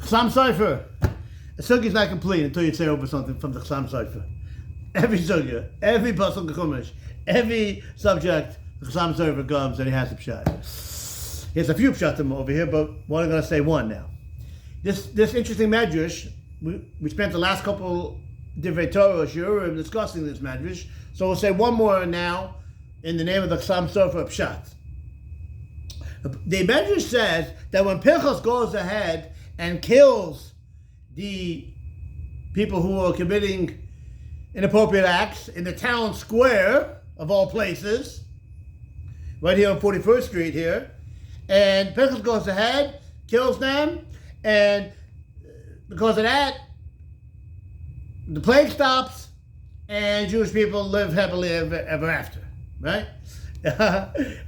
Chasam Sofer. A sugya is not complete until you say over something from the Chasam Sofer. Every sugya, every pasuk chumash, every subject, the Chasam Sofer comes and he has a pshat. He has a few pshatim over here, but we're only going to say one now. This interesting medrash, we spent the last couple divrei Torah shiurim discussing this medrash, so we'll say one more now in the name of the Chasam Sofer pshat. The medrash says that when Pinchos goes ahead and kills the people who are committing inappropriate acts in the town square of all places, right here on 41st Street here, and Pinchos goes ahead, kills them, and because of that, the plague stops, and Jewish people live happily ever after, right?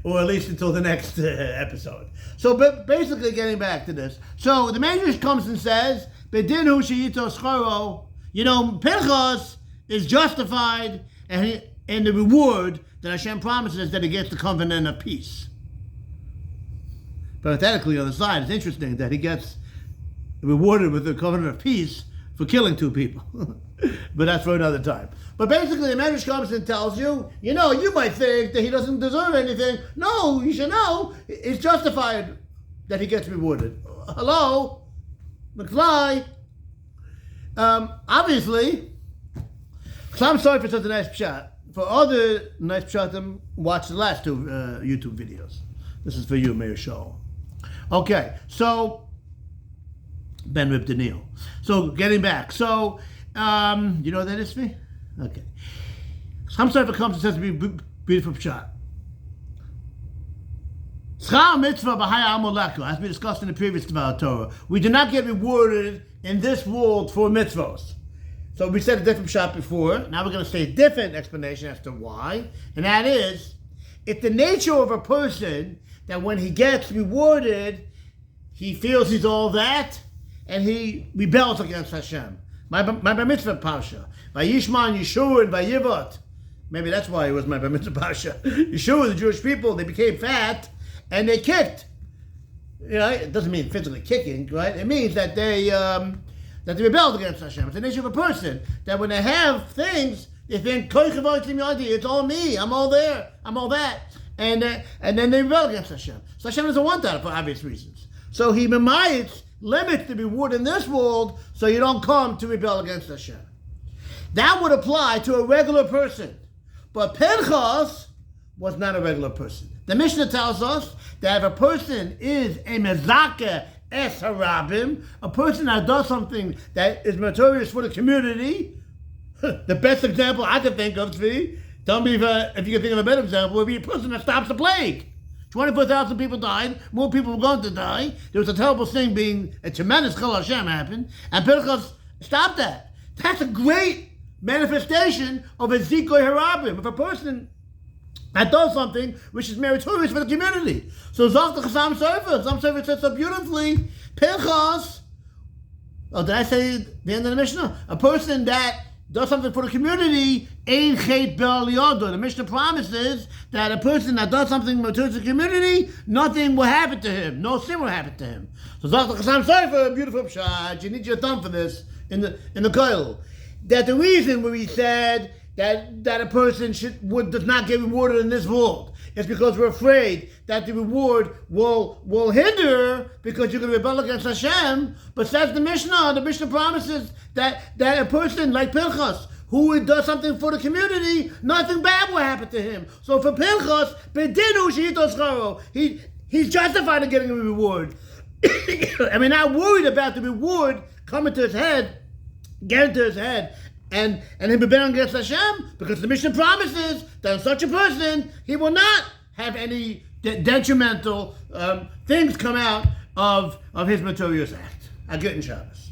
Or at least until the next episode. So basically getting back to this. So the Medrash comes and says, Bedinu sheyito scharo, Pinchas is justified in the reward that Hashem promises that he gets the covenant of peace. Parenthetically on the side, it's interesting that he gets rewarded with the covenant of peace for killing two people. But that's for another time. But basically, the Medrash comes and tells you, you might think that he doesn't deserve anything. No, you should know. It's justified that he gets rewarded. Hello? McFly? Obviously, Chasam Sofer says a nice pshat. For other nice pshatim, watch the last two YouTube videos. This is for you, Meir Shaul. Okay, so, Ben Rib Daniel. So, getting back. So, you know what that is for me? Okay. Chasam Sofer comes and says to be beautiful pshat. Schar mitzvah b'haya amoleko, as we discussed in the previous Torah. We do not get rewarded in this world for mitzvos. So we said a different pshat before. Now we're going to say a different explanation as to why. And that is, it's the nature of a person that when he gets rewarded, he feels he's all that, and he rebels against Hashem. My bar mitzvah parsha. Vayishman Yeshua and Vayivot. Maybe that's why it was my bar mitzvah parsha. Yeshua, the Jewish people, they became fat and they kicked. It doesn't mean physically kicking, right? It means that they rebelled against Hashem. It's the nature of a person that when they have things, they think, it's all me, I'm all there, I'm all that. And then they rebel against Hashem. So Hashem doesn't want that for obvious reasons. So he limits the reward in this world so you don't come to rebel against Hashem. That would apply to a regular person. But Pinchas was not a regular person. The Mishnah tells us that if a person is a mezakeh es harabim, a person that does something that is meritorious for the community, the best example I can think of, Tzvi, tell me if you can think of a better example, would be a person that stops the plague. 24,000 people died, more people were going to die. There was a terrible thing being, a tremendous Chil Hashem happened, and Pinchas stopped that. That's a great manifestation of a Zikoi Harabim, of a person that does something which is meritorious for the community. So Zach the Chasam Sofer said so beautifully, Pinchas, did I say the end of the Mishnah? A person that does something for the community, Ein Chet Bel Yodo. The Mishnah promises that a person that does something to the community, nothing will happen to him. No sin will happen to him. So Zach the Chasam Sofer, beautiful pshat. You need your thumb for this in the koil. That the reason where he said that a person does not get rewarded in this world is because we're afraid that the reward will hinder because you're going to rebel against Hashem. But says the Mishnah promises that a person like Pinchas, who does something for the community, nothing bad will happen to him. So for Pinchas, Bedinu sheyito scharo, he's justified in getting a reward. I mean, not worried about the reward coming to his head, getting to his head, and him rebelling against Hashem, because the Mishnah promises that in such a person, he will not have any detrimental things come out of his meritorious act. A good Shabbos.